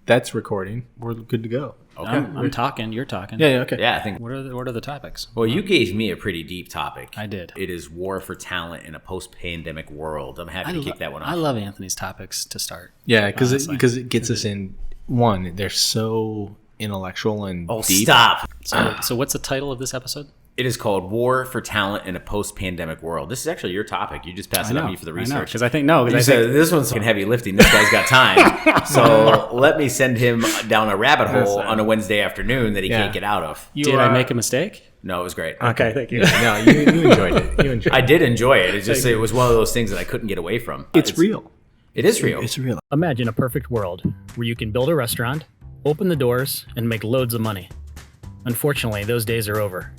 That's recording. We're good to go. Okay. I'm talking. You're talking. Yeah, okay. Yeah, I think. What are the topics? Well, you gave me a pretty deep topic. I did. It is war for talent in a post-pandemic world. I'm happy to kick that one off. I love Anthony's topics to start. Yeah, because it gets us in. One, they're so intellectual and deep. Stop. So what's the title of this episode? It is called War for Talent in a Post-Pandemic World. This is actually your topic. You just passed it on me for the research. Because I think this one's fucking heavy lifting. This guy's got time. So let me send him down a rabbit hole on a Wednesday afternoon that he can't get out of. Did I make a mistake? No, it was great. Okay, thank you. No, you enjoyed it. I did enjoy it. It's just it was one of those things that I couldn't get away from. It's real. It is real. It's real. Imagine a perfect world where you can build a restaurant, open the doors, and make loads of money. Unfortunately, those days are over.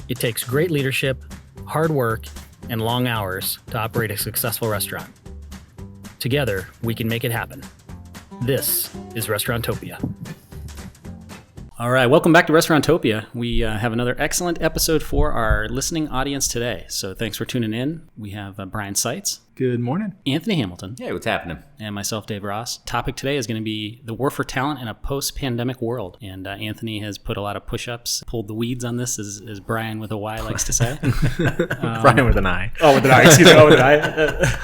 It takes great leadership, hard work, and long hours to operate a successful restaurant. Together, we can make it happen. This is Restauranttopia. All right, welcome back to Restauranttopia. We have another excellent episode for our listening audience today. So thanks for tuning in. We have Brian Seitz, Good morning. Anthony Hamilton, Hey, what's happening? and myself, Dave Ross. Topic today is going to be the war for talent in a post-pandemic world. And Anthony has put a lot of push-ups, pulled the weeds on this, as Brian with a Y likes to say. Brian with an I. Oh, with an I. Excuse me. Oh, with an I.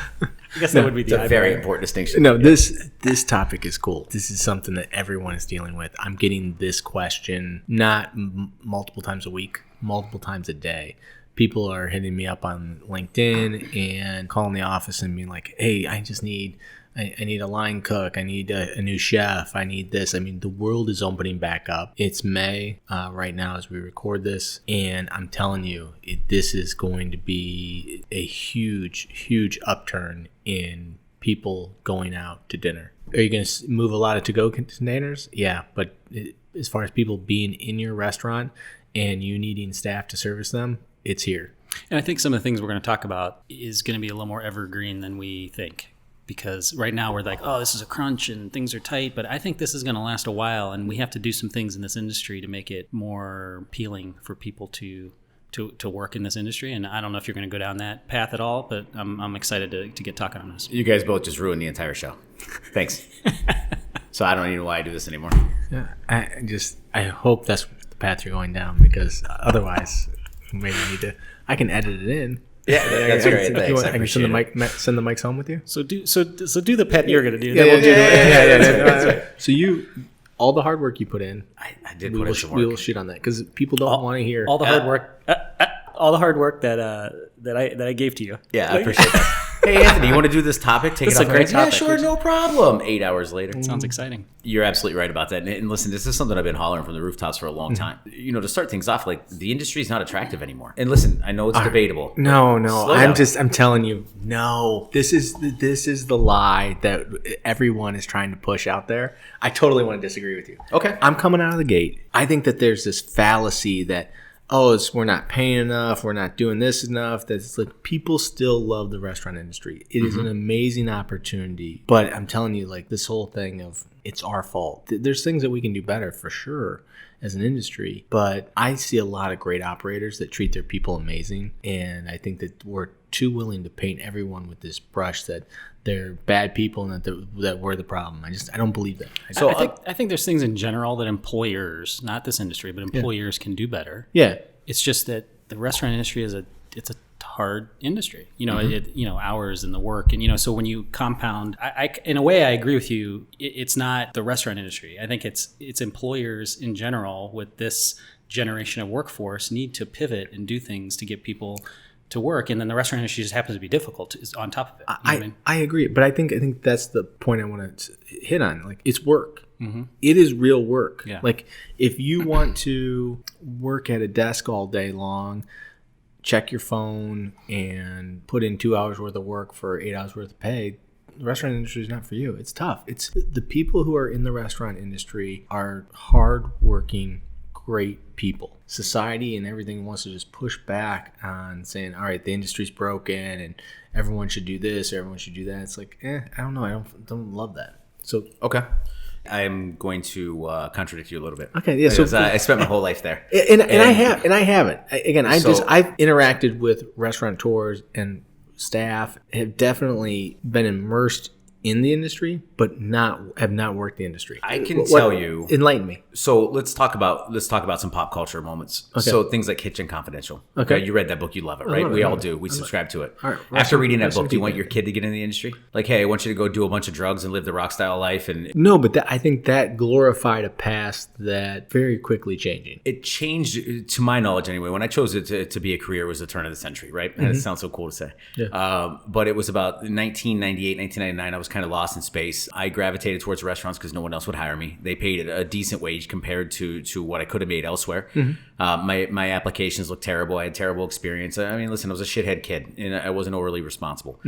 I guess that would be the It's a very important distinction. No, this topic is cool. This is something that everyone is dealing with. I'm getting this question not multiple times a week, multiple times a day. People are hitting me up on LinkedIn and calling the office and being like, "Hey, I need a line cook. I need a new chef. I need this." I mean, the world is opening back up. It's May right now as we record this, and I'm telling you, this is going to be a huge, huge upturn in people going out to dinner. Are you going to move a lot of to-go containers? Yeah, but as far as people being in your restaurant and you needing staff to service them, it's here. And I think some of the things we're going to talk about is going to be a little more evergreen than we think. Because right now we're like, oh, this is a crunch and things are tight. But I think this is going to last a while. And we have to do some things in this industry to make it more appealing for people to work in this industry. And I don't know if you're going to go down that path at all. But I'm excited to get talking on this. You guys both just ruined the entire show. Thanks. So I don't even know why I do this anymore. Yeah, I hope that's the path you're going down, because otherwise maybe I need to. I can edit it in. Yeah, that's great. Thanks. I can send the mics home with you. So do the pet you're going to do. Yeah. So all the hard work you put in, I did put in some work. We will shit on that because people don't want to hear all the hard work. All the hard work that I gave to you. Yeah, I appreciate that. Hey, Anthony, you want to do this topic? Take That's it off. a great topic. Yeah, sure, no problem. 8 hours later. Sounds exciting. You're absolutely right about that. And listen, this is something I've been hollering from the rooftops for a long time. You know, to start things off, like, the industry is not attractive anymore. And listen, I know it's debatable. No. I'm telling you, no. This is the lie that everyone is trying to push out there. I totally want to disagree with you. Okay. I'm coming out of the gate. I think that there's this fallacy that, we're not paying enough, we're not doing this enough. That's like, people still love the restaurant industry. It is an amazing opportunity. But I'm telling you, like, this whole thing of it's our fault. There's things that we can do better for sure as an industry. But I see a lot of great operators that treat their people amazing. And I think that we're too willing to paint everyone with this brush that they're bad people and that we're the problem. I don't believe that. So I think there's things in general that employers, not this industry, but employers can do better. Yeah. It's just that the restaurant industry it's a hard industry. You know, hours and the work, and so when you compound, I in a way I agree with you. It's not the restaurant industry. I think it's employers in general with this generation of workforce need to pivot and do things to get people to work, and then the restaurant industry just happens to be difficult on top of it. You know what I mean? I agree, but I think that's the point I want to hit on. Like, it's work. Mm-hmm. It is real work. Yeah. Like, if you want to work at a desk all day long, check your phone and put in 2 hours worth of work for 8 hours worth of pay, the restaurant industry is not for you. It's tough. It's the people who are in the restaurant industry are hardworking, great people. Society and everything wants to just push back on saying, all right, the industry's broken and everyone should do this or everyone should do that. It's like, I don't know. I don't love that. So, okay. I'm going to contradict you a little bit. Okay, yeah. So I spent my whole life there, and I haven't. I've interacted with restaurateurs and staff, have definitely been immersed in the industry, but have not worked the industry. I can tell you. Enlighten me. So let's talk about some pop culture moments. Okay. So things like Kitchen Confidential. Okay. You read that book, you love it, right? love it, We I all love do. it. We subscribe to it. All right. After reading that rest in book, do you peace, want your kid to get in the industry? Like, hey, I want you to go do a bunch of drugs and live the rock style life. And No, but I think that glorified a past that very quickly changing. it changed, to my knowledge anyway. When I chose it to be a career, was the turn of the century, right? And it sounds so cool to say. Yeah. But it was about 1998, 1999. I was kind of lost in space. I gravitated towards restaurants because no one else would hire me. They paid a decent wage compared to what I could have made elsewhere. My applications looked terrible. I had terrible experience. I mean, listen, I was a shithead kid and I wasn't overly responsible.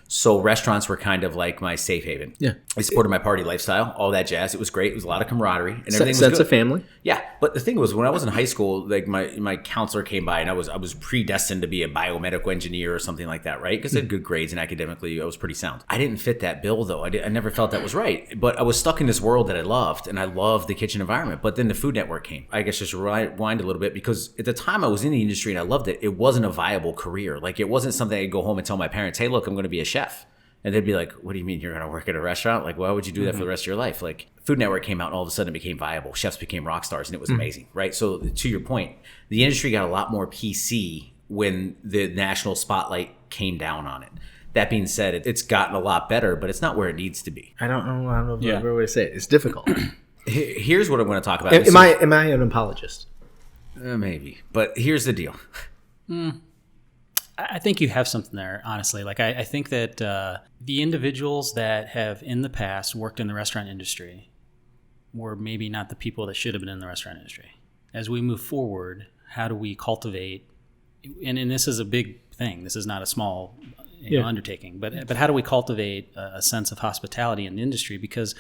So restaurants were kind of like my safe haven. Yeah. I supported my party lifestyle, all that jazz. It was great. It was a lot of camaraderie and everything was Sense good. of family. Yeah, but the thing was, when I was in high school, like my counselor came by, and I was predestined to be a biomedical engineer or something like that, right? Because I had good grades and academically I was pretty sound. I didn't fit that bill though. I never felt that was right. But I was stuck in this world that I loved, and I loved the kitchen environment. But then the Food Network came. I guess just rewind a little bit, because at the time I was in the industry and I loved it. It wasn't a viable career. Like, it wasn't something I'd go home and tell my parents, hey, look, I'm going to be a chef. And they'd be like, what do you mean you're going to work at a restaurant? Like, why would you do that for the rest of your life? Like, Food Network came out and all of a sudden it became viable. Chefs became rock stars and it was amazing, right? So to your point, the industry got a lot more PC when the national spotlight came down on it. That being said, it's gotten a lot better, but it's not where it needs to be. I don't know the right way to say it. It's difficult. Here's what I'm going to talk about. Am I an apologist? Maybe. But here's the deal. I think you have something there, honestly. Like, I think that the individuals that have in the past worked in the restaurant industry were maybe not the people that should have been in the restaurant industry. As we move forward, how do we cultivate, and this is a big thing, this is not a small undertaking, but how do we cultivate a sense of hospitality in the industry? Because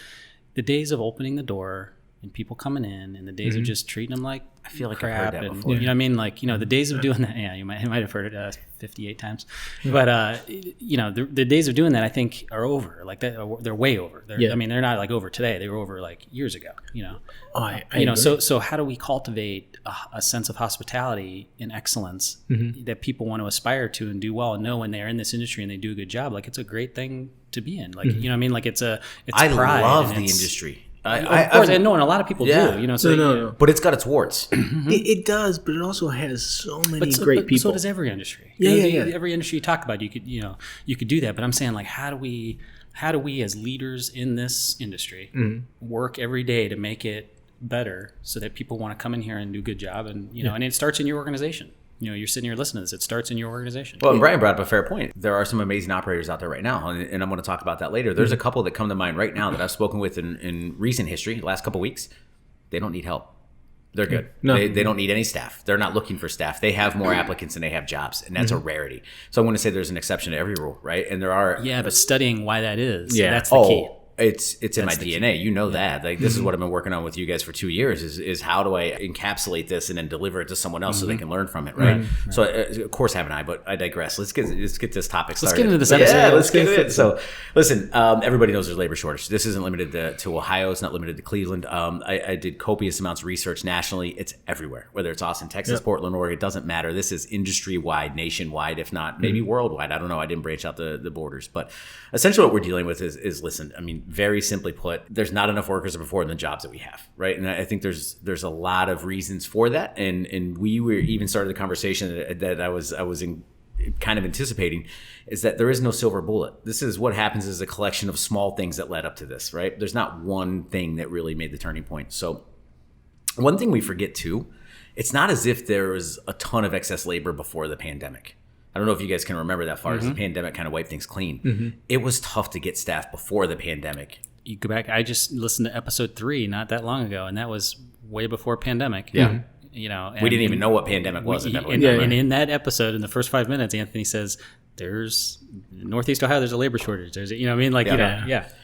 the days of opening the door and people coming in, and the days of just treating them like I feel like crap, I've heard that and before. you know what I mean, like, the days of doing that. Yeah, you might have heard it 58 times, but the days of doing that, I think, are over. Like, they're way over. I mean, they're not like over today. They were over like years ago. I agree. So how do we cultivate a sense of hospitality and excellence that people want to aspire to and do well, and know when they're in this industry and they do a good job? Like, it's a great thing to be in. Like, you know what I mean? Like, it's I pride, love and the it's- industry. Of course, and a lot of people do. So No. But it's got its warts. It does, but it also has so many great people. So does every industry. Yeah. Every industry you talk about, you could do that. But I'm saying, like, how do we as leaders in this industry work every day to make it better, so that people want to come in here and do a good job, and and it starts in your organization. You're sitting here listening to this. It starts in your organization. Well, and Brian brought up a fair point. There are some amazing operators out there right now, and I'm going to talk about that later. There's a couple that come to mind right now that I've spoken with in recent history, the last couple of weeks. They don't need help. They're good. No. They don't need any staff. They're not looking for staff. They have more applicants than they have jobs, and that's a rarity. So I'm going to say there's an exception to every rule, right? And there are... Yeah, but studying why that is, Yeah. that's the key. It's in my DNA. You know that. Like, this is what I've been working on with you guys for 2 years is how do I encapsulate this and then deliver it to someone else so they can learn from it, right? So of course haven't I, but I digress. Let's get this topic started. Let's get into this episode. Yeah, let's get into it. So listen, everybody knows there's labor shortage. This isn't limited to Ohio. It's not limited to Cleveland. I did copious amounts of research nationally. It's everywhere, whether it's Austin, Texas, Portland, Oregon. It doesn't matter. This is industry-wide, nationwide, if not maybe worldwide. I don't know. I didn't branch out the borders. But essentially what we're dealing with is listen, I mean, very simply put, there's not enough workers to perform the jobs that we have, right? And I think there's a lot of reasons for that. And we were even started the conversation that I was kind of anticipating, is that there is no silver bullet. This is what happens is a collection of small things that led up to this, right? There's not one thing that really made the turning point. So one thing we forget too, it's not as if there was a ton of excess labor before the pandemic. I don't know if you guys can remember that far, as the pandemic kind of wiped things clean. It was tough to get staff before the pandemic. You go back. I just listened to episode 3 not that long ago, and that was way before pandemic. Yeah. And We didn't even know what pandemic was at that point. And in that episode, in the first 5 minutes, Anthony says, "There's Northeast Ohio. There's a labor shortage. There's, what I mean, like,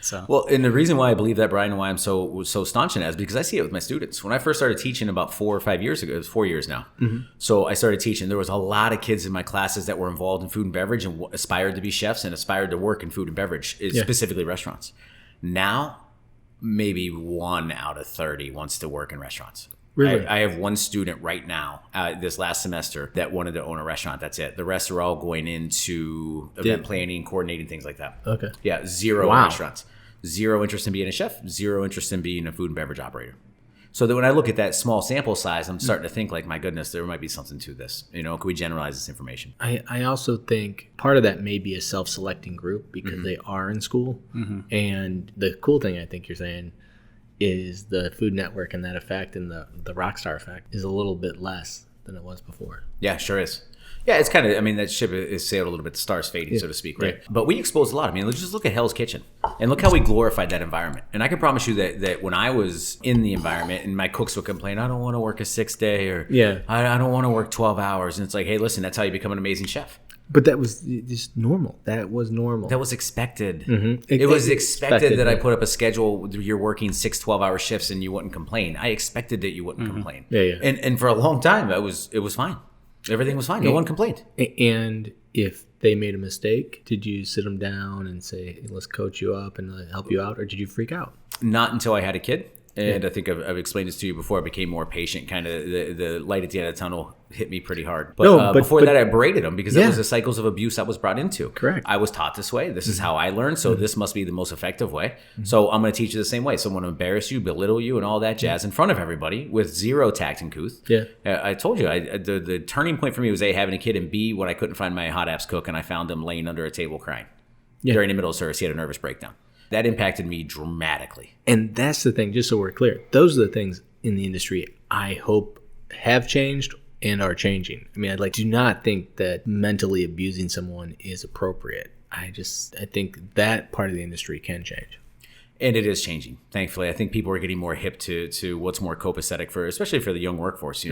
So Well, and the reason why I believe that, Brian, and why I'm so staunch in it is because I see it with my students. When I first started teaching about 4 or 5 years ago, it was 4 years now. So I started teaching. There was a lot of kids in my classes that were involved in food and beverage and aspired to be chefs and aspired to work in food and beverage, specifically restaurants. Now, maybe 1 out of 30 wants to work in restaurants. Really? I have one student right now, this last semester, that wanted to own a restaurant. That's it. The rest are all going into event planning, coordinating, things like that. Okay. Yeah, zero Wow. restaurants. Zero interest in being a chef. Zero interest in being a food and beverage operator. So that when I look at that small sample size, I'm starting to think like, my goodness, there might be something to this. Can we generalize this information? I also think part of that may be a self-selecting group because they are in school. And the cool thing I think you're saying is the Food Network and that effect and the Rockstar effect is a little bit less than it was before. Yeah, sure is. Yeah, it's kind of, that ship is sailed a little bit, the stars fading, so to speak, right? But we exposed a lot. Let's just look at Hell's Kitchen and look how we glorified that environment. And I can promise you that when I was in the environment and my cooks would complain, I don't want to work a 6th day, or I don't want to work 12 hours. And it's like, hey, listen, that's how you become an amazing chef. But that was just normal. That was normal. That was expected. Mm-hmm. It was expected that I put up a schedule. You're working 6 12-hour shifts and you wouldn't complain. I expected that you wouldn't complain. Yeah. And for a long time, it was fine. Everything was fine. No one complained. And if they made a mistake, did you sit them down and say, hey, let's coach you up and help you out? Or did you freak out? Not until I had a kid. And I think I've explained this to you before. I became more patient. Kind of the light at the end of the tunnel hit me pretty hard. But before that, I berated them because that was the cycles of abuse I was brought into. Correct. I was taught this way. This is how I learned. So this must be the most effective way. So I'm going to teach you the same way. So I'm going to embarrass you, belittle you, and all that jazz in front of everybody with zero tact and couth. Yeah. I told you, the turning point for me was A, having a kid, and B, when I couldn't find my hot apps cook and I found him laying under a table crying. During the middle of service, he had a nervous breakdown. That impacted me dramatically. And that's the thing, just so we're clear. Those are the things in the industry I hope have changed and are changing. I do not think that mentally abusing someone is appropriate. I think that part of the industry can change. And it is changing, thankfully. I think people are getting more hip to what's more copacetic especially for the young workforce,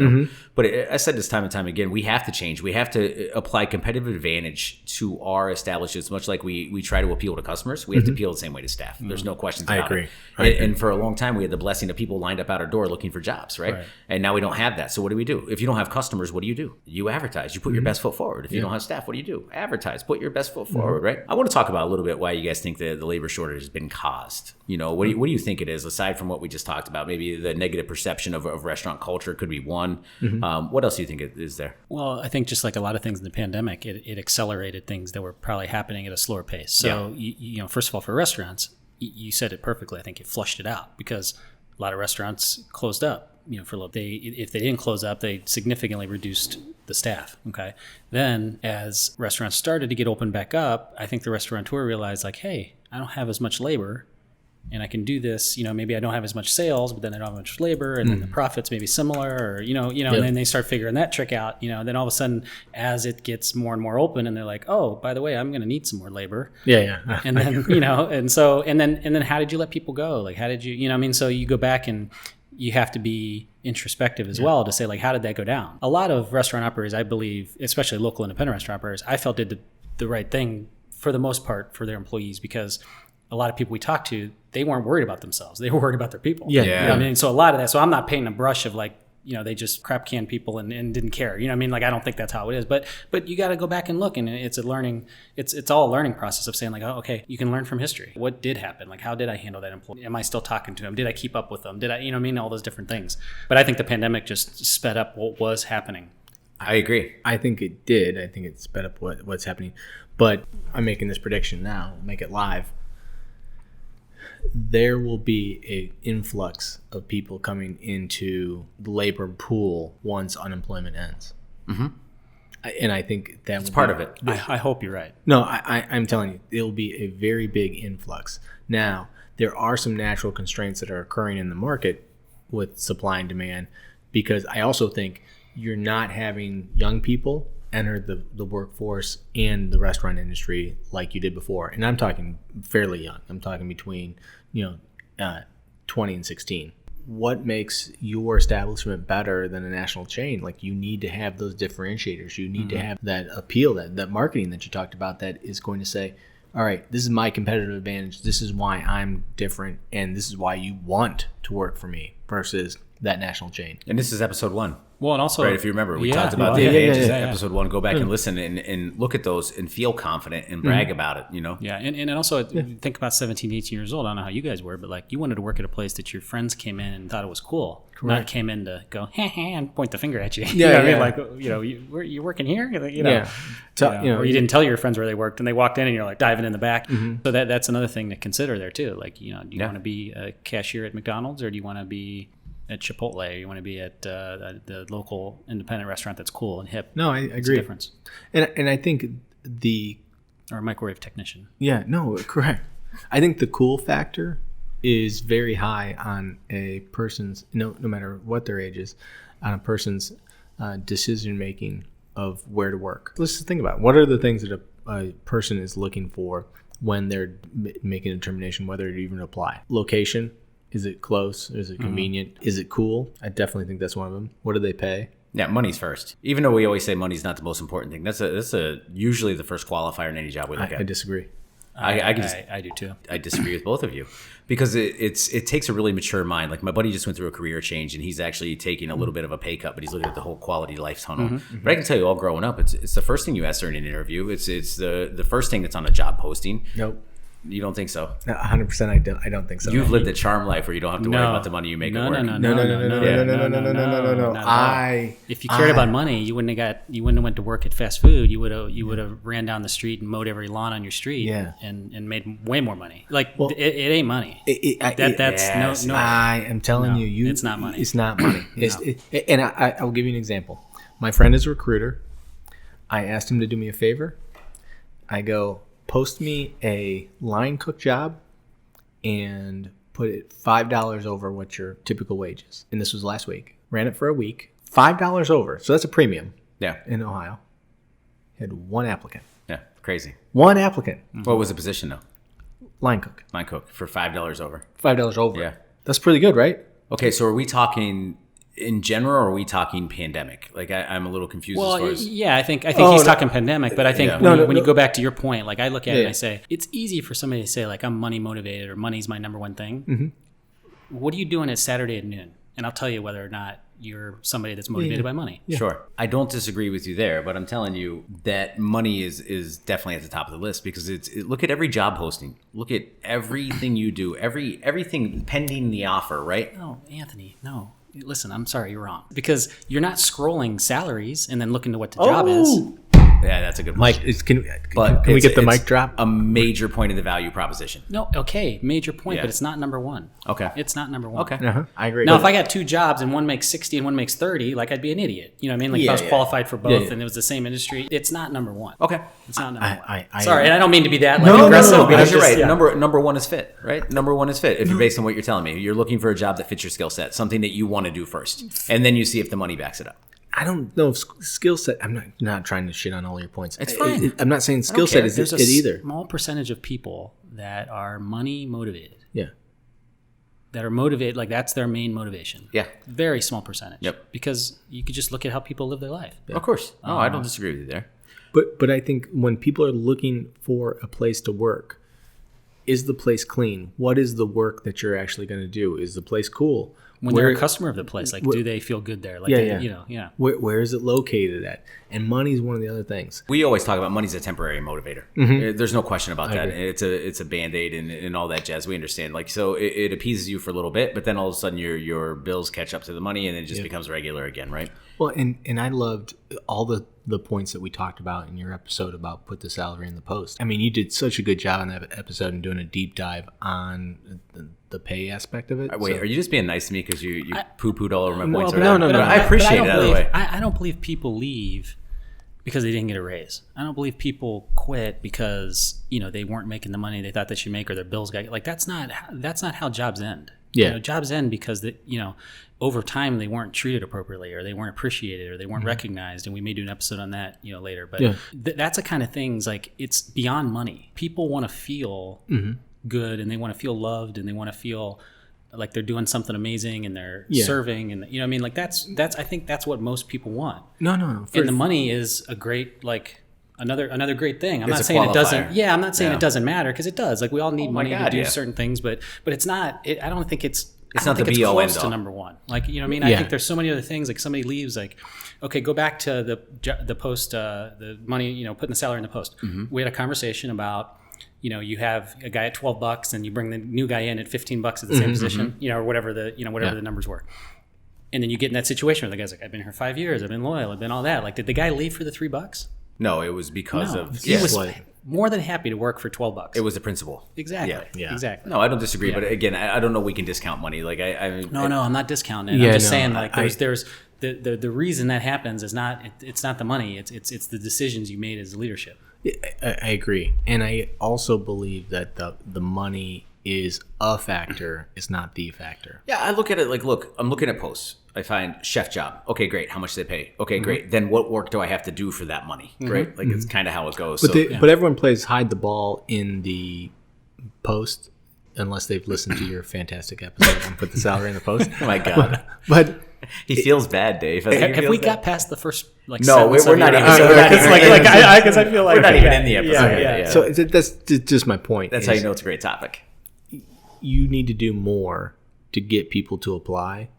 But I said this time and time again, we have to change. We have to apply competitive advantage to our establishments, much like we try to appeal to customers. We have to appeal the same way to staff. There's no questions about it. I agree. And for a long time, we had the blessing of people lined up out our door looking for jobs, right? And now we don't have that. So what do? If you don't have customers, what do? You advertise. You put your best foot forward. If you don't have staff, what do? Advertise. Put your best foot forward, right? I want to talk about a little bit why you guys think the labor shortage has been caused. What do you think it is, aside from what we just talked about? Maybe the negative perception of restaurant culture could be one. What else do you think is there? Well, I think just like a lot of things in the pandemic, it accelerated things that were probably happening at a slower pace. So, first of all, for restaurants, you said it perfectly. I think it flushed it out because a lot of restaurants closed up. For a little. If they didn't close up, they significantly reduced the staff. Okay. Then as restaurants started to get opened back up, I think the restaurateur realized like, hey, I don't have as much labor. And I can do this, maybe I don't have as much sales, but then I don't have much labor, and then the profits may be similar, or, and then they start figuring that trick out, then all of a sudden, as it gets more and more open, and they're like, oh, by the way, I'm going to need some more labor. Yeah. And then, and then how did you let people go? Like, how did you, so you go back and you have to be introspective as well to say, like, how did that go down? A lot of restaurant operators, I believe, especially local independent restaurant operators, I felt did the right thing for the most part for their employees, because a lot of people we talked to, they weren't worried about themselves. They were worried about their people. Yeah. So a lot of that. So I'm not painting a brush of like, they just crap can people and didn't care. Like, I don't think that's how it is. But you got to go back and look, and it's a learning. It's all a learning process of saying like, oh, okay, you can learn from history. What did happen? Like, how did I handle that employee? Am I still talking to him? Did I keep up with them? Did I, all those different things. But I think the pandemic just sped up what was happening. I agree. I think it did. I think it sped up what's happening. But I'm making this prediction now. Make it live. There will be an influx of people coming into the labor pool once unemployment ends. And I think that's part of it. I hope you're right. No, I'm telling you, it'll be a very big influx. Now, there are some natural constraints that are occurring in the market with supply and demand, because I also think you're not having young people enter the workforce and the restaurant industry like you did before. And I'm talking fairly young. I'm talking between 20 and 16. What makes your establishment better than a national chain? Like, you need to have those differentiators. You need to have that appeal, that marketing that you talked about, that is going to say, all right, this is my competitive advantage. This is why I'm different, and this is why you want to work for me, versus that national chain. And this is episode 1. Well, and also, right? If you remember, we yeah, talked about yeah, the advantages. yeah. Episode 1. Go back and listen and look at those and feel confident and brag about it. Yeah, and also think about 17, 18 years old. I don't know how you guys were, but like you wanted to work at a place that your friends came in and thought it was cool. Correct. Not came in to go and point the finger at you. Yeah, you know what I mean? yeah. Like, you're working here. Or you didn't tell your friends where they worked, and they walked in, and you're like diving in the back. So that's another thing to consider there too. Like, do you want to be a cashier at McDonald's, or do you want to be at Chipotle, or you want to be at the local independent restaurant that's cool and hip? No, I It's a agree. difference. And I think Or a microwave technician. Yeah, no, correct. I think the cool factor is very high on a person's, no matter what their age is, on a person's decision making of where to work. Let's just think about it. What are the things that a person is looking for when they're making a determination whether to even apply? Location. Is it close? Is it convenient? Is it cool? I definitely think that's one of them. What do they pay? Yeah, money's first. Even though we always say money's not the most important thing, that's usually the first qualifier in any job we look at. I disagree. I do too. I disagree with both of you because it takes a really mature mind. Like my buddy just went through a career change and he's actually taking a little bit of a pay cut, but he's looking at the whole quality of life tunnel. But I can tell you, all growing up, it's the first thing you ask during an interview. It's the first thing that's on a job posting. Nope. You don't think so? 100%. I don't think so. You've lived a charm life where you don't have to worry about the money you make at work. No. If you cared about money, you wouldn't have went to work at fast food. You would have ran down the street and mowed every lawn on your street. And made way more money. Like it ain't money. No. I am telling you, it's not money. It's not money. And I will give you an example. My friend is a recruiter. I asked him to do me a favor. I go, post me a line cook job and put it $5 over what your typical wage is. And this was last week. Ran it for a week. $5 over. So that's a premium. Yeah. In Ohio. Had one applicant. Yeah. Crazy. One applicant. What was the position though? Line cook. Line cook for $5 over. $5 over. Yeah. That's pretty good, right? Okay, so are we talking in general, or are we talking pandemic? Like I'm a little confused as far as... yeah, I think he's talking pandemic, but I think when you go back to your point, like I look at it and I say, it's easy for somebody to say like, I'm money motivated or money's my number one thing. Mm-hmm. What are you doing at Saturday at noon? And I'll tell you whether or not you're somebody that's motivated by money. Yeah. Sure. I don't disagree with you there, but I'm telling you that money is definitely at the top of the list because look at every job posting. Look at everything you do, everything pending the offer, right? No, Anthony, no. Listen, I'm sorry, you're wrong. Because you're not scrolling salaries and then looking to what the job is. Yeah, that's a good point. Mike, can we get the mic drop? A major point of the value proposition. No, okay, major point, but it's not number one. Okay. It's not number one. Okay. I agree. Now, if I got two jobs and one makes 60 and one makes 30, like I'd be an idiot. You know what I mean? Like if I was qualified for both and it was the same industry, it's not number one. Okay. It's not number one. I sorry, and I don't mean to be that No, aggressive. because you're right. Number one is fit, right? Number one is fit. If you're based on what you're telling me, you're looking for a job that fits your skill set, something that you want to do first, and then you see if the money backs it up. I don't know if skill set. I'm not trying to shit on all your points. It's fine. I'm not saying skill set is it either. There's a small percentage of people that are money motivated. Yeah. That are motivated, like that's their main motivation. Yeah. Very small percentage. Yep. Because you could just look at how people live their life. Yeah. Of course. No, I don't disagree with you there. But I think when people are looking for a place to work, is the place clean? What is the work that you're actually going to do? Is the place cool? When they're a customer of the place, like, do they feel good there? Like, yeah. Where is it located at? And money is one of the other things. We always talk about money's a temporary motivator. Mm-hmm. There's no question about that. It's a Band-Aid and all that jazz. We understand. Like, so it appeases you for a little bit, but then all of a sudden your bills catch up to the money and it just becomes regular again, right? Well, and I loved all the points that we talked about in your episode about put the salary in the post. I mean, you did such a good job on that episode and doing a deep dive on the pay aspect of it. Wait, are you just being nice to me because you poo-pooed all over my points? No. I appreciate it, by the way. I don't believe people leave because they didn't get a raise. I don't believe people quit because they weren't making the money they thought they should make or their bills got like that's not how jobs end. Yeah, jobs end because over time they weren't treated appropriately or they weren't appreciated or they weren't recognized, and we may do an episode on that later. But that's the kind of things, like, it's beyond money. People want to feel good and they want to feel loved and they want to feel like they're doing something amazing and they're serving, and what I mean, like that's I think that's what most people want. No. And the money is a great, like, another great thing. I'm It's not saying a it doesn't. qualifier. Yeah, I'm not saying it doesn't matter, because it does. Like, we all need money to do yeah. certain things, but it's not. I don't think it's It's not the be all end close all. to number one. Like, you know what I mean? I think there's so many other things. Like somebody leaves, like, okay, go back to the post, the money, you know, putting the salary in the post. We had a conversation about, you know, you have a guy at $12 and you bring the new guy in at $15 at the same position, you know, or whatever the numbers were. And then you get in that situation where the guy's like, I've been here 5 years, I've been loyal, I've been all that. Like, did the guy leave for the $3? No, it was because of he was more than happy to work for $12. It was the principle. Exactly. Yeah. Exactly. No, I don't disagree, but again, I don't know we can discount money. Like No, I'm not discounting it. Yeah, I'm just no, saying, like, there's the reason that happens is it's not the money. It's the decisions you made as leadership. I agree, and I also believe that the money is a factor. It's not the factor. Yeah, I look at it like, look, I'm looking at posts. I find chef job. Okay, great. How much do they pay? Okay, great. Then what work do I have to do for that money? Right? Like, it's kind of how it goes. But everyone plays hide the ball in the post unless they've listened to your fantastic episode and put the salary in the post. Oh my God. But he feels bad, Dave. Have we got past the first No, we're not even. Because I feel like we're not even in the episode. Yeah. So that's just my point. That's how you know it's a great topic. You need to do more to get people to apply,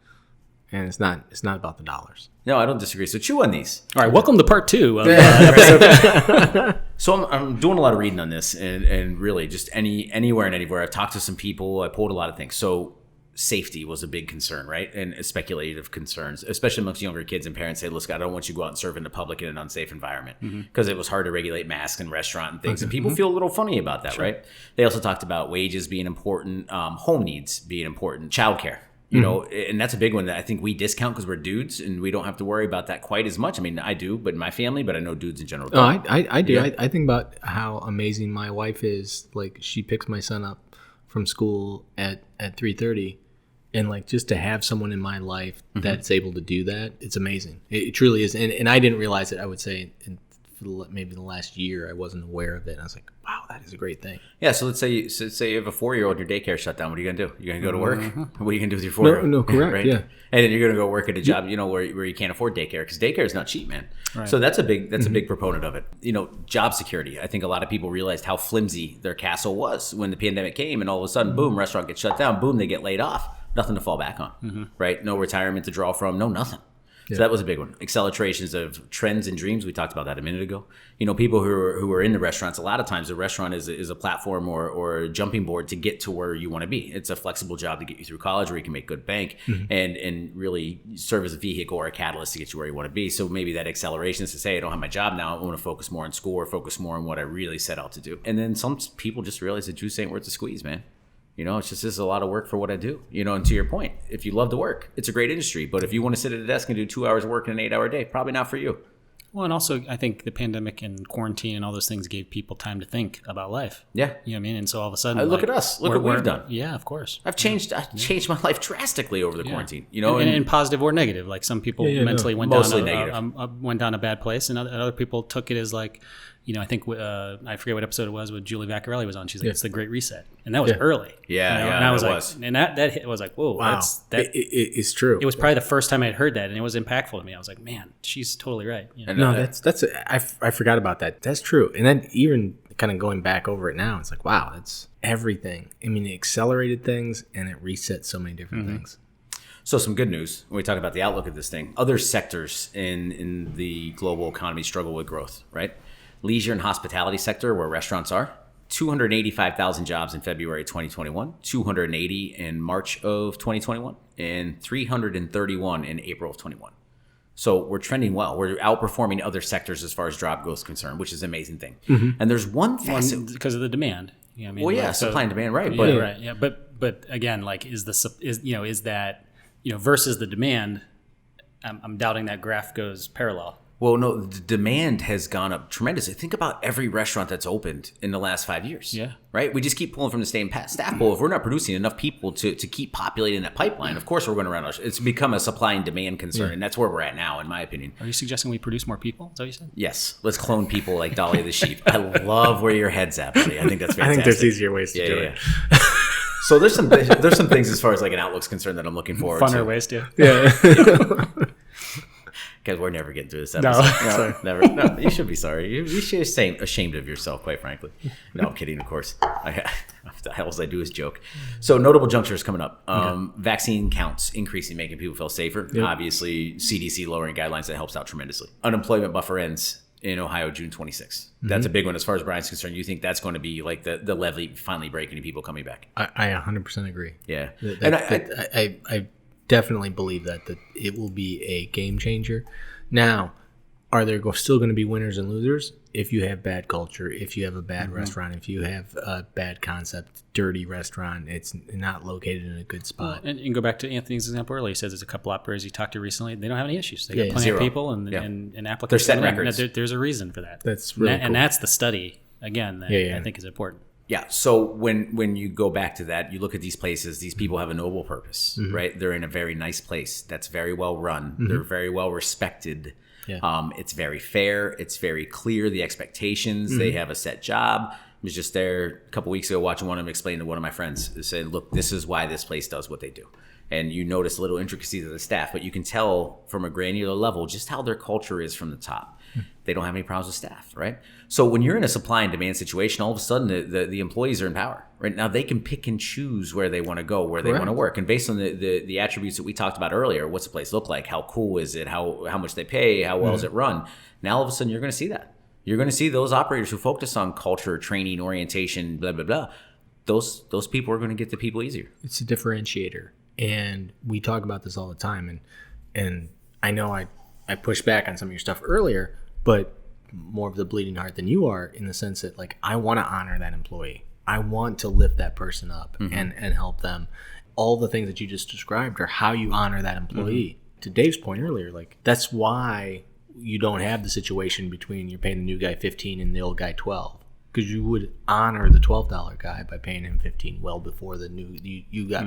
and it's not about the dollars. No, I don't disagree. So chew on these. All right, welcome to part 2 of episode. So I'm doing a lot of reading on this, and really just anywhere and anywhere. I've talked to some people. I pulled a lot of things. So safety was a big concern, right? And speculative concerns, especially amongst younger kids and parents say, listen, I don't want you to go out and serve in the public in an unsafe environment because it was hard to regulate masks in restaurant and things. And people feel a little funny about that, right? They also talked about wages being important, home needs being important, childcare. You know, and that's a big one that I think we discount because we're dudes and we don't have to worry about that quite as much. I mean, I do, but in my family, but I know dudes in general. Oh, I do. Yeah. I think about how amazing my wife is. Like, she picks my son up from school at 3:30, and like, just to have someone in my life that's able to do that, it's amazing. It truly is. And I didn't realize it. I would say maybe the last year I wasn't aware of it. And I was like, wow, that is a great thing. Yeah, so let's say you have a 4-year-old, your daycare shut down. What are you gonna do? You're gonna go to work? What are you gonna do with your 4-year-old? No, correct. Right? Yeah. And then you're gonna go work at a job, you know, where you can't afford daycare because daycare is not cheap, man. Right. So that's a big proponent of it. You know, job security. I think a lot of people realized how flimsy their castle was when the pandemic came, and all of a sudden, boom, restaurant gets shut down. Boom, they get laid off. Nothing to fall back on, right? No retirement to draw from. No nothing. So that was a big one. Accelerations of trends and dreams. We talked about that a minute ago. You know, people who are in the restaurants, a lot of times the restaurant is a platform or a jumping board to get to where you want to be. It's a flexible job to get you through college where you can make good bank and really serve as a vehicle or a catalyst to get you where you want to be. So maybe that acceleration is to say, I don't have my job now. I want to focus more on school or focus more on what I really set out to do. And then some people just realize the juice ain't worth the squeeze, man. You know, it's just this is a lot of work for what I do. You know, and to your point, if you love to work, it's a great industry. But if you want to sit at a desk and do 2 hours of work in an 8-hour day, probably not for you. Well, and also I think the pandemic and quarantine and all those things gave people time to think about life. Yeah. You know what I mean? And so all of a sudden, look at us. Look what we've done. Yeah, of course. I've changed my life drastically over the quarantine. You know, and positive or negative. Like some people mentally went down a bad place, and other people took it as like, you know, I think I forget what episode it was with Julie Vaccarelli was on. She's like, it's the Great Reset, and that was early. Yeah, you know? yeah, and I was it like, was. and that hit, was like, whoa, wow, it's true. It was probably the first time I had heard that, and it was impactful to me. I was like, man, she's totally right. You know? No, I forgot about that. That's true. And then even kind of going back over it now, it's like, wow, that's everything. I mean, it accelerated things and it reset so many different things. So some good news when we talk about the outlook of this thing. Other sectors in the global economy struggle with growth, right? Leisure and hospitality sector, where restaurants are, 285,000 jobs in February 2021, 280 in March of 2021, and 331 in April of 21. So we're trending well. We're outperforming other sectors as far as job growth is concerned, which is an amazing thing. And there's one facet because of the demand. You know what I mean? Well, yeah, supply and demand, right? But right, yeah. But again, like is that versus the demand? I'm doubting that graph goes parallel. Well, no, the demand has gone up tremendously. Think about every restaurant that's opened in the last 5 years. Yeah. Right? We just keep pulling from the same staff pool. If we're not producing enough people to keep populating that pipeline, of course we're going to run out. It's become a supply and demand concern, and that's where we're at now, in my opinion. Are you suggesting we produce more people? Is that what you said? Yes. Let's clone people like Dolly the sheep. I love where your head's at, buddy. I think that's fantastic. I think there's easier ways to do it. So there's some things as far as like an outlook's concerned that I'm looking forward to. Funner ways to. Yeah. Because we're never getting through this No. episode. No, never. No, you should be sorry. You should be ashamed of yourself, quite frankly. No, I'm kidding, of course. The hells I do is joke. So notable junctures coming up. Vaccine counts increasing, making people feel safer. Yep. Obviously, CDC lowering guidelines, that helps out tremendously. Unemployment buffer ends in Ohio June 26th. That's a big one as far as Brian's concerned. You think that's going to be like the levee finally breaking and people coming back? I 100% agree. Yeah. I definitely believe that it will be a game changer. Now, are there still going to be winners and losers? If you have bad culture, if you have a bad restaurant, if you have a bad concept, dirty restaurant, it's not located in a good spot. Well, and go back to Anthony's example earlier. He says there's a couple operators he talked to recently. They don't have any issues. They got plenty Zero. of people and applicants. They're setting and records. there's a reason for that. That's really and cool. that's the study again that I think is important. Yeah. So when you go back to that, you look at these places, these people have a noble purpose, right? They're in a very nice place that's very well run. They're very well respected. Yeah. It's very fair. It's very clear, the expectations. They have a set job. I was just there a couple weeks ago watching one of them explain to one of my friends. They said, look, this is why this place does what they do. And you notice little intricacies of the staff, but you can tell from a granular level just how their culture is from the top. They don't have any problems with staff, right? So when you're in a supply and demand situation, all of a sudden the employees are in power. Right now they can pick and choose where they want to go, where they want to work. And based on the attributes that we talked about earlier, what's the place look like? How cool is it? How much they pay? How well is it run? Now all of a sudden you're going to see that. You're going to see those operators who focus on culture, training, orientation, blah, blah, blah. Those people are going to get the people easier. It's a differentiator. And we talk about this all the time. And I know I pushed back on some of your stuff earlier, but more of the bleeding heart than you are, in the sense that, like, I want to honor that employee. I want to lift that person up and help them. All the things that you just described are how you honor that employee. To Dave's point earlier, like, that's why you don't have the situation between you're paying the new guy 15 and the old guy 12. Because you would honor the $12 guy by paying him 15 well before the new you got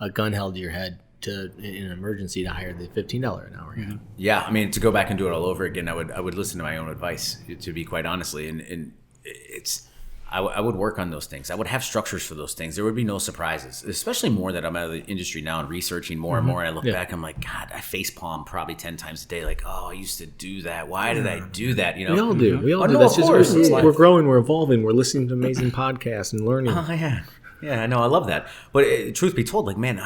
a gun held to your head to in an emergency to hire the $15 an hour guy. Yeah, I mean, to go back and do it all over again, I would listen to my own advice, to be quite honestly, and it's I would work on those things. I would have structures for those things. There would be no surprises, especially more that I'm out of the industry now and researching more and more. And I look back, I'm like, God, I facepalm probably 10 times a day. Like, oh, I used to do that. Why did I do that? You know, We all do. We all Oh, do. no, That's of just course. we're growing, we're evolving, we're listening to amazing podcasts and learning. Oh, yeah. Yeah, I know. I love that. But truth be told, like, man,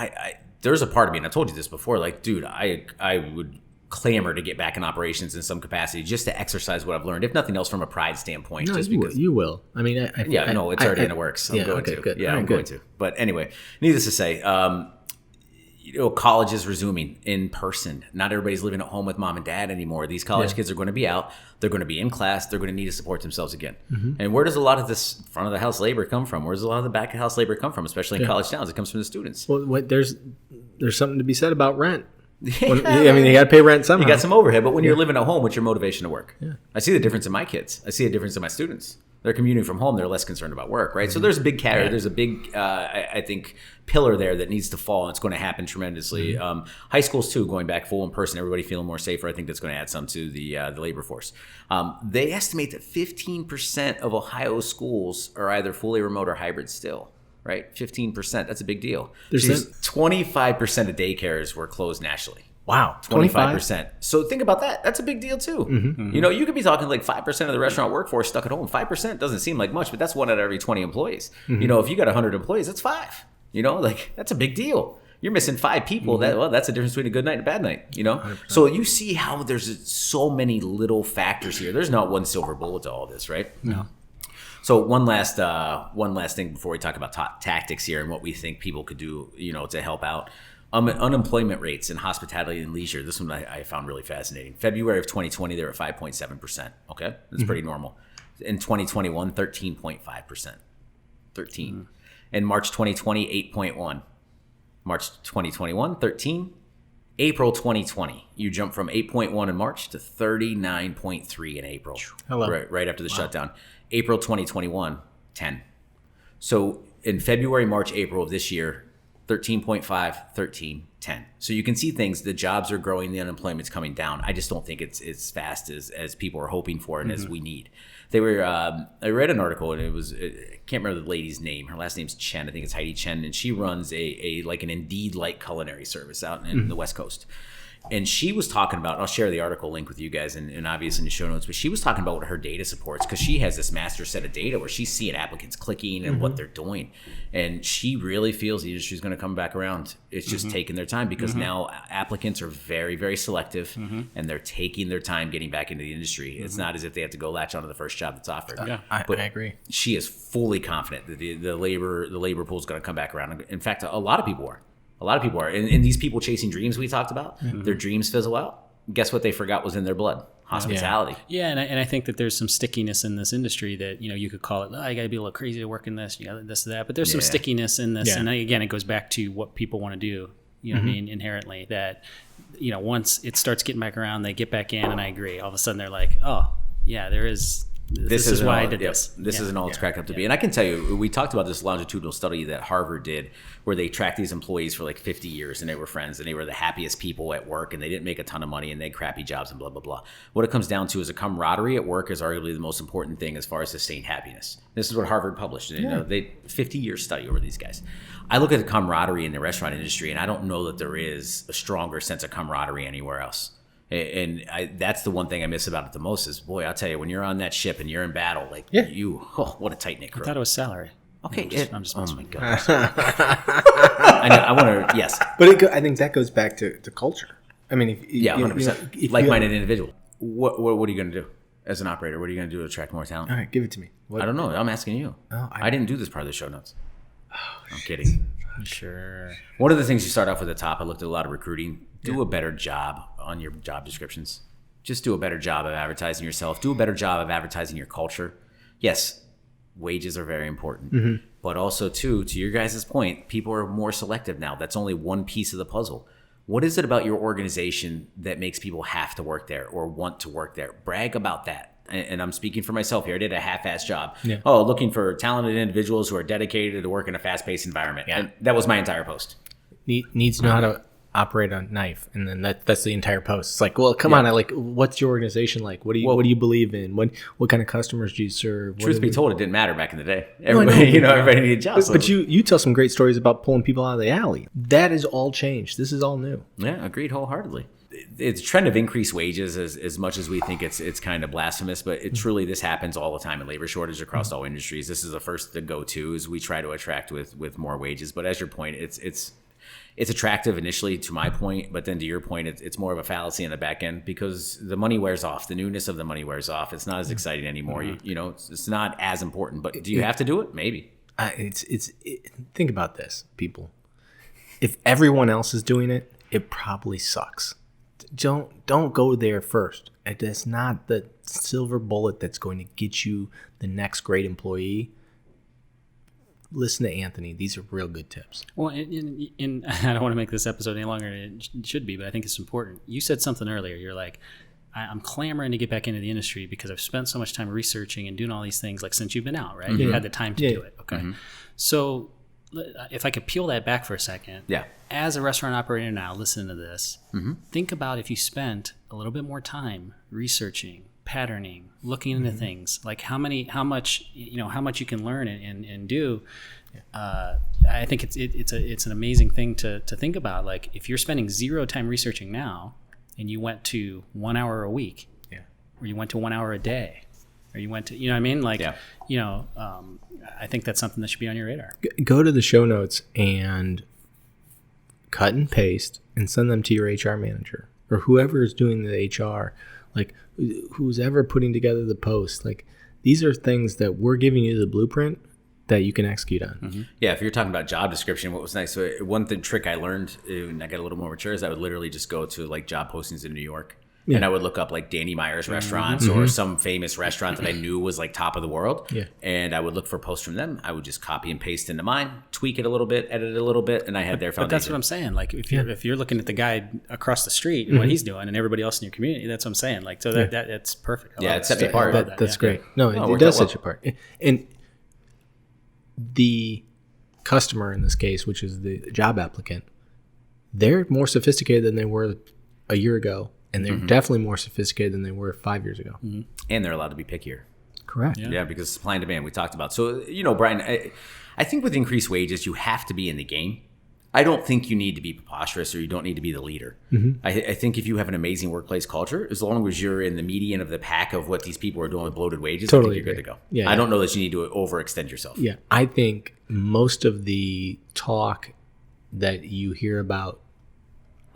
there's a part of me, and I told you this before, like, dude, I would clamor to get back in operations in some capacity just to exercise what I've learned, if nothing else from a pride standpoint. No, just you because you will. I mean, it's already in the works. I'm going to. Good. Yeah, All I'm right, going good. to. But anyway, needless to say, college is resuming in person. Not everybody's living at home with mom and dad anymore. These college kids are going to be out. They're going to be in class. They're going to need to support themselves again. And where does a lot of this front of the house labor come from? Where does a lot of the back of house labor come from, especially in college towns? It comes from the students. Well, there's something to be said about rent. I mean, you got to pay rent somehow. You got some overhead, but when you're living at home, what's your motivation to work? Yeah. I see the difference in my kids. I see a difference in my students. They're commuting from home. They're less concerned about work, right? So there's a big carrot. There's a big, I think, pillar there that needs to fall, and it's going to happen tremendously. High schools, too, going back full in person, everybody feeling more safer. I think that's going to add some to the labor force. They estimate that 15% of Ohio schools are either fully remote or hybrid still. Right, 15%. That's a big deal. 25% of daycares were closed nationally. Wow, 25%. So think about that. That's a big deal too. You know, you could be talking like 5% of the restaurant workforce stuck at home. 5% doesn't seem like much, but that's 1 out of every 20 employees. You know, if you got 100 employees, that's 5. You know, like, that's a big deal. You're missing 5 people. That's the difference between a good night and a bad night. You know, 100%. So you see how there's so many little factors here. There's not one silver bullet to all this, right? No. So one last thing before we talk about tactics here and what we think people could do, you know, to help out. Unemployment rates in hospitality and leisure. This one I found really fascinating. February of 2020, they were at 5.7%. Okay, that's pretty normal. In 2021, 13.5%. 13. In March 2020, 8.1. March 2021, 13. April 2020, you jump from 8.1 in March to 39.3 in April. Hello. Right after the shutdown. April 2021, 10. So in February, March, April of this year, 13.5, 13, 10. So you can see things, the jobs are growing, the unemployment's coming down. I just don't think it's as fast as people are hoping for and as we need. They were, I read an article, and I can't remember the lady's name. Her last name's Chen. I think it's Heidi Chen, and she runs a like an Indeed-like culinary service out in the West Coast. And she was talking about, I'll share the article link with you guys and obviously in the show notes, but she was talking about what her data supports because she has this master set of data where she's seeing applicants clicking and what they're doing. And she really feels the industry is going to come back around. It's just taking their time because now applicants are very, very selective and they're taking their time getting back into the industry. It's not as if they have to go latch onto the first job that's offered. I agree. She is fully confident that the labor pool is going to come back around. In fact, a lot of people are. A lot of people are. And these people chasing dreams we talked about, their dreams fizzle out. Guess what they forgot was in their blood? Hospitality. Yeah, and I think that there's some stickiness in this industry that, you could call it, I got to be a little crazy to work in this, you got this, that. But there's some stickiness in this. And again, it goes back to what people want to do, you know what I mean, inherently. That, once it starts getting back around, they get back in, and I agree. All of a sudden they're like, oh, yeah, there is... This is why I did this. This isn't all it's cracked up to be. And I can tell you, we talked about this longitudinal study that Harvard did where they tracked these employees for like 50 years and they were friends and they were the happiest people at work and they didn't make a ton of money and they had crappy jobs and blah, blah, blah. What it comes down to is a camaraderie at work is arguably the most important thing as far as sustained happiness. This is what Harvard published. They 50-year study over these guys. I look at the camaraderie in the restaurant industry and I don't know that there is a stronger sense of camaraderie anywhere else. And that's the one thing I miss about it the most is, boy, I'll tell you, when you're on that ship and you're in battle, what a tight-knit crew. I thought it was salary. Okay. I'm just oh, my God. I want to, yes. But I think that goes back to culture. I mean, 100%. Like-minded individual. What are you going to do as an operator? What are you going to do to attract more talent? All right, give it to me. I don't know. I'm asking you. Oh, I didn't do this part of the show notes. I'm kidding. Sure. One of the things you start off with at the top, I looked at a lot of recruiting. Do a better job on your job descriptions. Just do a better job of advertising yourself. Do a better job of advertising your culture. Yes, wages are very important. But also, too, to your guys' point, people are more selective now. That's only one piece of the puzzle. What is it about your organization that makes people have to work there or want to work there? Brag about that. And I'm speaking for myself here. I did a half-assed job. Yeah. Oh, looking for talented individuals who are dedicated to work in a fast-paced environment. Yeah. And that was my entire post. Needs to know how to operate a knife, and then that's the entire post. It's like, well, come on, what's your organization like? What do you believe in? What kind of customers do you serve? Truth be told, it didn't matter back in the day. Everybody, everybody needed jobs. But you tell some great stories about pulling people out of the alley. That is all changed. This is all new. Yeah, agreed wholeheartedly. It's a trend of increased wages as much as we think it's kind of blasphemous, but it truly, this happens all the time in labor shortage across all industries. This is the first to go to is we try to attract with more wages. But as your point, it's attractive initially to my point, but then to your point, it's more of a fallacy in the back end because the money wears off. The newness of the money wears off. It's not as exciting anymore. It's not as important, but do you have to do it? Maybe. Think about this, people. If everyone else is doing it, it probably sucks. Don't go there first. That's not the silver bullet that's going to get you the next great employee. Listen to Anthony. These are real good tips. Well, and I don't want to make this episode any longer than it should be, but I think it's important. You said something earlier. You're like, I'm clamoring to get back into the industry because I've spent so much time researching and doing all these things like since you've been out, right? You had the time to do it. Okay. So if I could peel that back for a second. Yeah. As a restaurant operator now, listen to this. Think about if you spent a little bit more time researching, patterning, looking into things, like how much you can learn and do. I think it's an amazing thing to think about. Like if you're spending zero time researching now, and you went to 1 hour a week, or you went to 1 hour a day, or you went to, what I mean? Like, I think that's something that should be on your radar. Go to the show notes and cut and paste and send them to your HR manager or whoever is doing the HR, like who's ever putting together the post. Like these are things that we're giving you the blueprint that you can execute on. Yeah, if you're talking about job description, what was nice, so one trick I learned when I got a little more mature is I would literally just go to like job postings in New York. Yeah. And I would look up like Danny Meyer's restaurants or some famous restaurant that I knew was like top of the world. Yeah. And I would look for posts from them. I would just copy and paste into mine, tweak it a little bit, edit it a little bit, and I had their foundation. But that's what I'm saying. Like if you're looking at the guy across the street and what he's doing and everybody else in your community, that's what I'm saying. Like so that's perfect. It sets you apart. That's great. No, it does set you apart. And the customer in this case, which is the job applicant, they're more sophisticated than they were a year ago. And they're definitely more sophisticated than they were 5 years ago. And they're allowed to be pickier. Correct. Yeah, because supply and demand we talked about. So, Brian, I think with increased wages, you have to be in the game. I don't think you need to be preposterous or you don't need to be the leader. I think if you have an amazing workplace culture, as long as you're in the median of the pack of what these people are doing with bloated wages, Totally I think you're good to go. Yeah, I don't know that you need to overextend yourself. Yeah, I think most of the talk that you hear about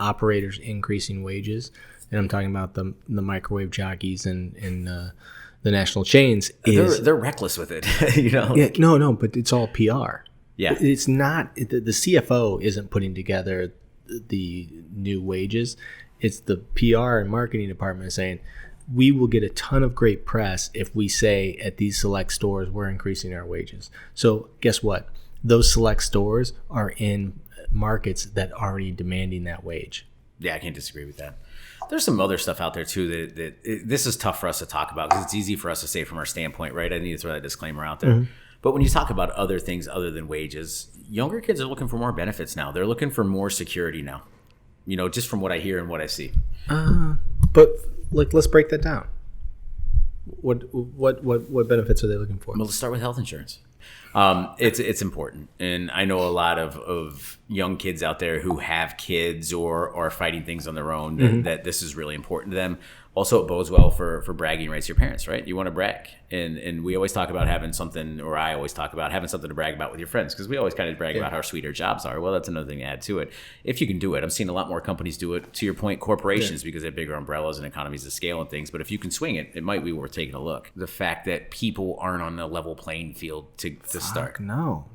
operators increasing wages, and I'm talking about the microwave jockeys and the national chains, They're reckless with it. Yeah, no, but it's all PR. Yeah. It's not, the CFO isn't putting together the new wages. It's the PR and marketing department saying, we will get a ton of great press if we say at these select stores we're increasing our wages. So guess what? Those select stores are in markets that are already demanding that wage. Yeah, I can't disagree with that. There's some other stuff out there too this is tough for us to talk about because it's easy for us to say from our standpoint, right? I need to throw that disclaimer out there. But when you talk about other things other than wages, younger kids are looking for more benefits now. They're looking for more security now. Just from what I hear and what I see. But let's break that down. What benefits are they looking for? Well, let's start with health insurance. It's important, and I know a lot of young kids out there who have kids or are fighting things on their own that this is really important to them. Also, it bodes well for bragging rights to your parents, right? You want to brag, and we always talk about having something, or I always talk about having something to brag about with your friends, because we always kind of brag about how sweet our jobs are. Well, that's another thing to add to it. If you can do it, I'm seeing a lot more companies do it. To your point, corporations, because they have bigger umbrellas and economies of scale and things. But if you can swing it, it might be worth taking a look. The fact that people aren't on a level playing field to start. No.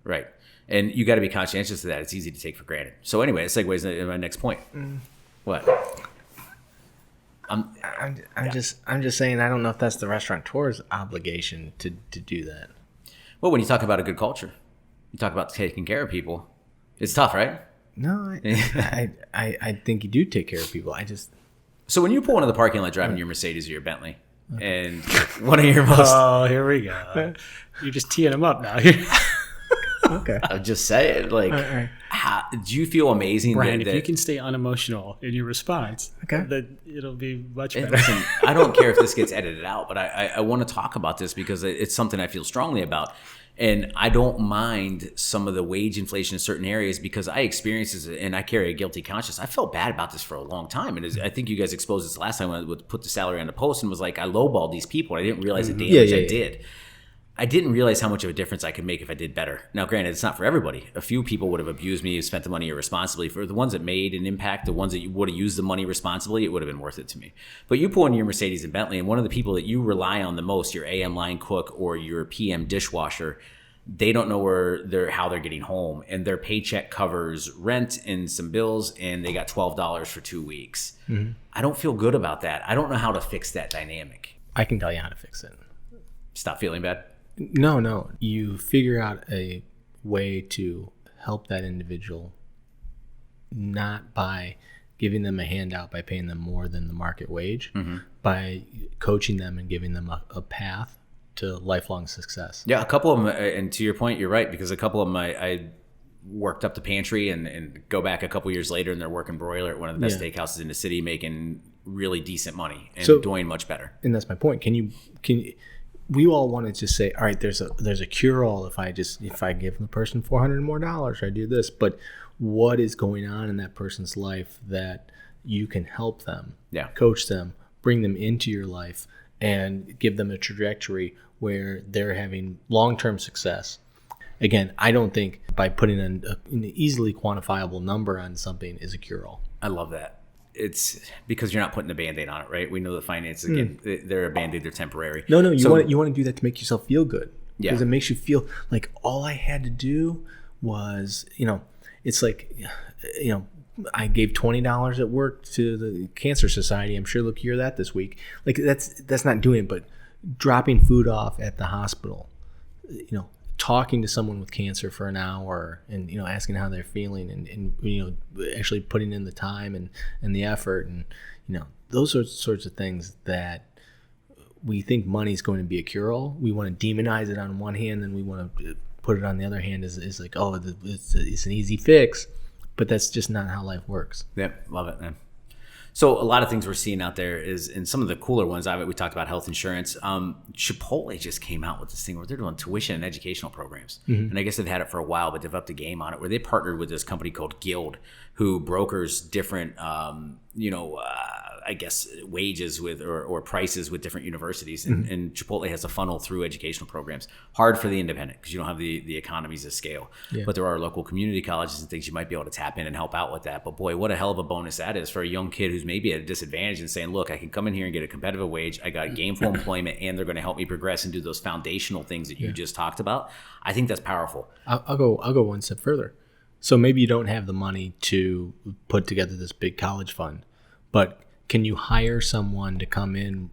Right. And you got to be conscientious of that. It's easy to take for granted. So anyway, it segues into my next point. What? I'm just saying, I don't know if that's the restaurateur's obligation to do that. Well, when you talk about a good culture, you talk about taking care of people. It's tough, right? No, I think you do take care of people. So when you pull into the parking lot driving your Mercedes or your Bentley, and one of your most... Oh, here we go. You're just teeing them up now. Okay. I'm just saying, right. Do you feel amazing? Brian, if you can stay unemotional in your response, then it'll be much better. Listen, I don't care if this gets edited out, but I want to talk about this because it's something I feel strongly about. And I don't mind some of the wage inflation in certain areas because I experience this and I carry a guilty conscience. I felt bad about this for a long time. And I think you guys exposed this last time when I put the salary on the post and was like, I lowballed these people. I didn't realize the damage I did. I didn't realize how much of a difference I could make if I did better. Now, granted, it's not for everybody. A few people would have abused me, spent the money irresponsibly. For the ones that made an impact, the ones that you would have used the money responsibly, it would have been worth it to me. But you pull in your Mercedes and Bentley, and one of the people that you rely on the most, your AM line cook or your PM dishwasher, they don't know how they're getting home, and their paycheck covers rent and some bills, and they got $12 for 2 weeks. I don't feel good about that. I don't know how to fix that dynamic. I can tell you how to fix it. Stop feeling bad? No. You figure out a way to help that individual, not by giving them a handout by paying them more than the market wage, by coaching them and giving them a path to lifelong success. Yeah, a couple of them, and to your point, you're right, because a couple of them I worked up the pantry and go back a couple years later and they're working broiler at one of the best steakhouses in the city, making really decent money and doing much better. And that's my point. Can you we all want to just say, all right, there's a cure-all if I give the person $400 more, or I do this, but what is going on in that person's life that you can help them, coach them, bring them into your life, and give them a trajectory where they're having long-term success. Again, I don't think by putting an easily quantifiable number on something is a cure-all. I love that. It's because you're not putting a Band-Aid on it, right? We know that finances, again, they're a Band-Aid, they're temporary. No, you want to do that to make yourself feel good. Yeah. Because it makes you feel like all I had to do was, it's like, I gave $20 at work to the Cancer Society. I'm sure they'll cure that this week. Like that's not doing it, but dropping food off at the hospital, talking to someone with cancer for an hour and, asking how they're feeling and actually putting in the time and the effort and, those are sorts of things that we think money is going to be a cure-all. We want to demonize it on one hand, and we want to put it on the other hand as like, oh, it's an easy fix. But that's just not how life works. Yep, love it, man. So a lot of things we're seeing out there is, and some of the cooler ones, we talked about health insurance. Chipotle just came out with this thing where they're doing tuition and educational programs. And I guess they've had it for a while, but they've upped the game on it, where they partnered with this company called Guild, who brokers different, I guess, wages with or prices with different universities. And Chipotle has a funnel through educational programs. Hard for the independent because you don't have the economies of scale. Yeah. But there are local community colleges and things you might be able to tap in and help out with that. But boy, what a hell of a bonus that is for a young kid who's maybe at a disadvantage and saying, look, I can come in here and get a competitive wage. I got gainful employment, and they're going to help me progress and do those foundational things that you just talked about. I think that's powerful. I'll go one step further. So maybe you don't have the money to put together this big college fund, but can you hire someone to come in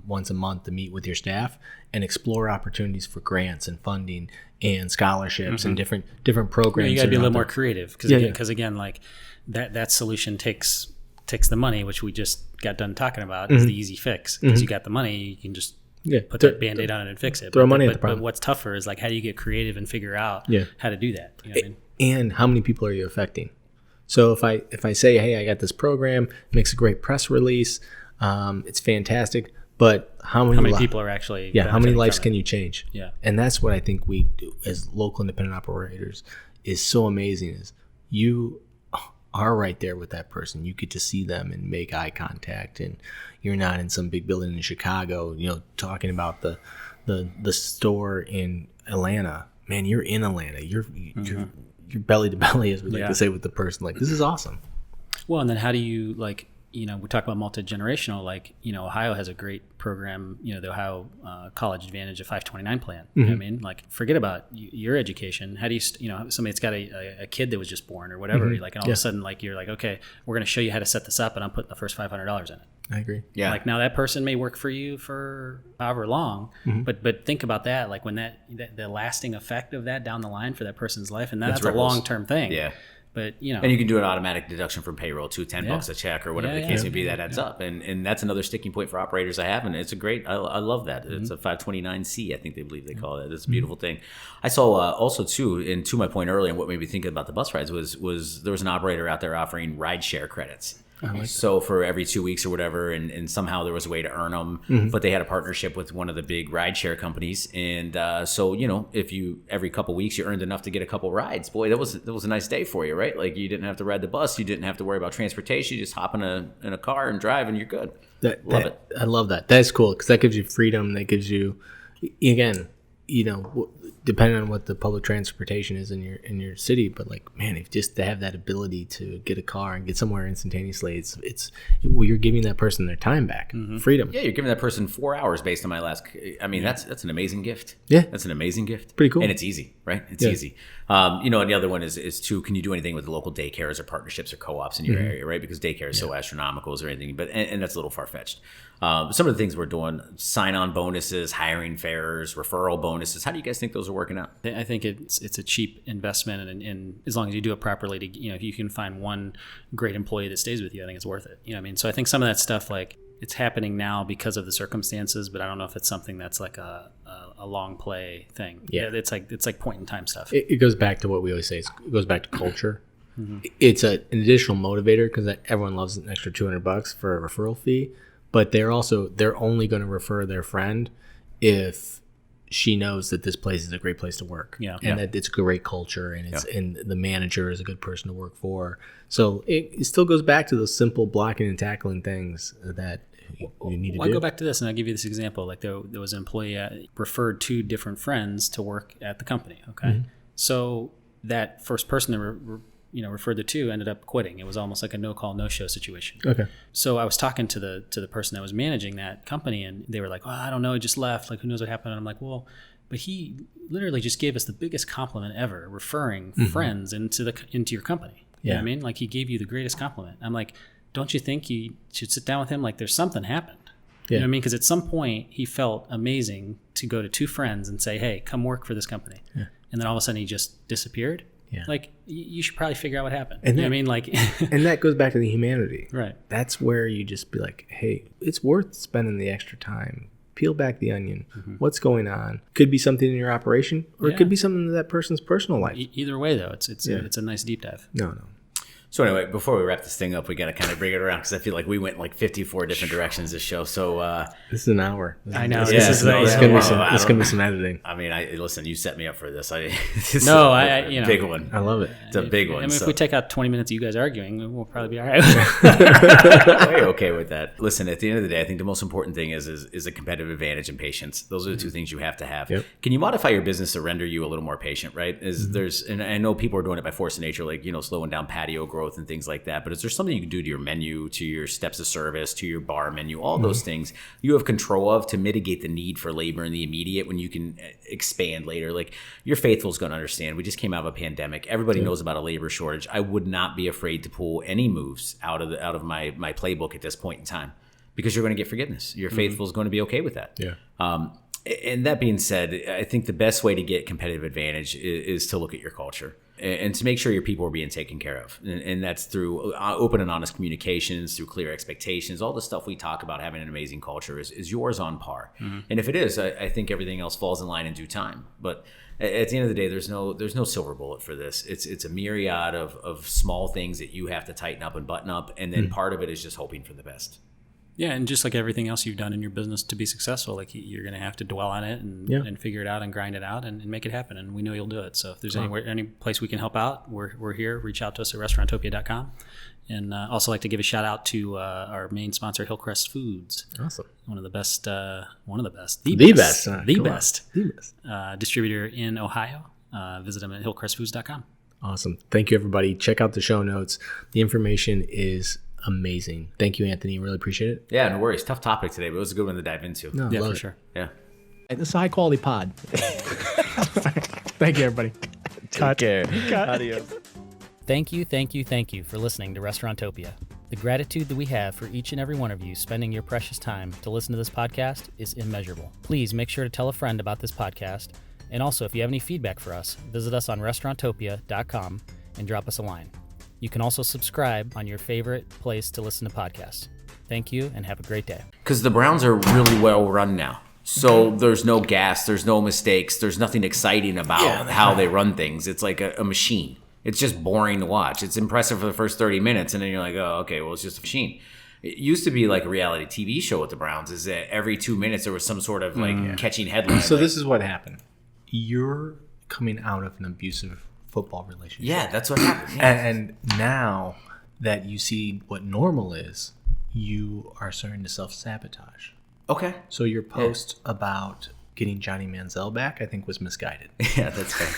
once a month to meet with your staff and explore opportunities for grants and funding and scholarships and different programs? You got to be a little more creative because again, like that solution takes the money, which we just got done talking about, is the easy fix. Because you got the money, you can just put that Band-Aid on it and fix it. Throw money at the problem. But what's tougher is like, how do you get creative and figure out how to do that? You know what I mean? And how many people are you affecting? So if I say, hey, I got this program, makes a great press release, it's fantastic, but how many people are actually how many lives can you change? Yeah. And that's what I think we do as local independent operators is so amazing, is you are right there with that person. You get to see them and make eye contact, and you're not in some big building in Chicago, talking about the store in Atlanta. Man, you're in Atlanta. You're belly to belly, as we like to say, with the person. Like, this is awesome. Well, and then how do you, like, we talk about multi-generational, like, Ohio has a great program, the Ohio College Advantage, a 529 plan. You know what I mean? Like, forget about your education. How do you, somebody's got a kid that was just born or whatever, like, and all of a sudden, like, you're like, okay, we're going to show you how to set this up, and I'm putting the first $500 in it. I agree. Yeah. Like, now that person may work for you for however long, but think about that, like, when the lasting effect of that down the line for that person's life, and that's a long-term thing. Yeah. But, and you can do an automatic deduction from payroll too, $10 a check or whatever the case may be, that adds up. And that's another sticking point for operators I have. And it's a great, I love that. It's a 529C, I think they believe they call it. It's a beautiful thing. I saw also too, and to my point earlier, and what made me think about the bus rides was there was an operator out there offering ride share credits. So for every 2 weeks or whatever, and somehow there was a way to earn them, but they had a partnership with one of the big rideshare companies, and so if you every couple weeks you earned enough to get a couple rides, boy, that was a nice day for you, right? Like, you didn't have to ride the bus, you didn't have to worry about transportation, you just hop in a car and drive, and you're good. Love it. I love that. That's cool because that gives you freedom. That gives you, again, depending on what the public transportation is in your city, but like, man, if just to have that ability to get a car and get somewhere instantaneously, you're giving that person their time back, freedom. Yeah, you're giving that person 4 hours based on my last. I mean, that's an amazing gift. Yeah, that's an amazing gift. Pretty cool, and it's easy, right? It's easy. And the other one is too. Can you do anything with the local daycares or partnerships or co-ops in your area, right? Because daycare is so astronomical, or anything, but and that's a little far fetched. Some of the things we're doing: sign-on bonuses, hiring fairs, referral bonuses. How do you guys think those are working out? I think it's a cheap investment, and as long as you do it properly, if you can find one great employee that stays with you, I think it's worth it. You know what I mean? So I think some of that stuff, like, it's happening now because of the circumstances, but I don't know if it's something that's like a long play thing. Yeah, it's like point in time stuff. It goes back to what we always say. It goes back to culture. It's an additional motivator because everyone loves an extra $200 for a referral fee, but they're only going to refer their friend if she knows that this place is a great place to work, and that it's a great culture, and and the manager is a good person to work for. So it still goes back to those simple blocking and tackling things that you need to do. I'll go back to this, and I'll give you this example. Like, there was an employee referred 2 different friends to work at the company. Okay, so that first person that referred the 2 ended up quitting. It was almost like a no call, no show situation. Okay. So I was talking to the person that was managing that company, and they were like, "Well, I don't know, he just left. Like, who knows what happened?" And I'm like, "Well, but he literally just gave us the biggest compliment ever, referring friends into your company. You know what I mean? Like, he gave you the greatest compliment." I'm like, "Don't you think you should sit down with him? Like, there's something happened." You know what I mean? Because at some point he felt amazing to go to 2 friends and say, "Hey, come work for this company," and then all of a sudden he just disappeared. Yeah. Like, you should probably figure out what happened. And you know what I mean? Like, and that goes back to the humanity. Right. That's where you just be like, hey, it's worth spending the extra time. Peel back the onion. What's going on? Could be something in your operation, or it could be something in that person's personal life. Either way, though, it's a nice deep dive. No. So anyway, before we wrap this thing up, we got to kind of bring it around because I feel like we went like 54 different directions this show. So this is an hour. I know. It's gonna be some editing. I mean, listen. You set me up for this. Big one. I love it. It's a big one. I mean, if we take out 20 minutes of you guys arguing, we'll probably be all right. Way okay with that. Listen, at the end of the day, I think the most important thing is a competitive advantage and patience. Those are the two things you have to have. Yep. Can you modify your business to render you a little more patient? Right? And I know people are doing it by force of nature, like slowing down patio growth and things like that. But is there something you can do to your menu, to your steps of service, to your bar menu, all those things you have control of to mitigate the need for labor in the immediate when you can expand later? Like your faithful's going to understand. We just came out of a pandemic. Everybody knows about a labor shortage. I would not be afraid to pull any moves out of my playbook at this point in time because you're going to get forgiveness. Your faithful's going to be okay with that. Yeah. And that being said, I think the best way to get competitive advantage is to look at your culture and to make sure your people are being taken care of. And that's through open and honest communications, through clear expectations. All the stuff we talk about having an amazing culture is yours on par. And if it is, I think everything else falls in line in due time. But at the end of the day, there's no silver bullet for this. It's a myriad of small things that you have to tighten up and button up. And then part of it is just hoping for the best. Yeah, and just like everything else you've done in your business to be successful, like you're going to have to dwell on it and figure it out and grind it out and make it happen. And we know you'll do it. So if there's any place we can help out, we're here. Reach out to us at restauranttopia.com. And also like to give a shout out to our main sponsor, Hillcrest Foods. Awesome. The best distributor in Ohio. Visit them at hillcrestfoods.com. Awesome. Thank you, everybody. Check out the show notes. The information is amazing. Thank you, Anthony. Really appreciate it. Yeah, no worries. Tough topic today, but it was a good one to dive into. No, Yeah, love for it. sure. Yeah. This is a high quality pod. Thank you, everybody. Take care. Adios. Thank you for listening to Restaurantopia. The gratitude that we have for each and every one of you spending your precious time to listen to this podcast is immeasurable. Please make sure to tell a friend about this podcast. And also, if you have any feedback for us, visit us on restauranttopia.com and drop us a line. You can also subscribe on your favorite place to listen to podcasts. Thank you and have a great day. Because the Browns are really well run now. So there's no gas, there's no mistakes, there's nothing exciting about how they run things. It's like a machine. It's just boring to watch. It's impressive for the first 30 minutes, and then you're like, oh, okay, well, it's just a machine. It used to be like a reality TV show with the Browns, is that every 2 minutes there was some sort of like catching headline. So this is what happened. You're coming out of an abusive football relationship. Yeah, that's what happened. Yeah. And now that you see what normal is, you are starting to self-sabotage. Okay. So your post about getting Johnny Manziel back, I think, was misguided. Yeah, that's fair.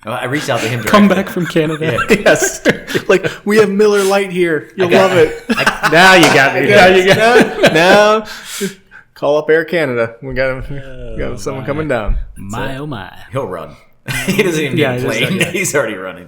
I reached out to him directly. Come back from Canada. Yes. Like, we have Miller Lite here. You'll love it. Now you got me. Now you got now. Call up Air Canada. We got someone coming down. My, oh my. He'll run. He doesn't even need a plane. He's already running.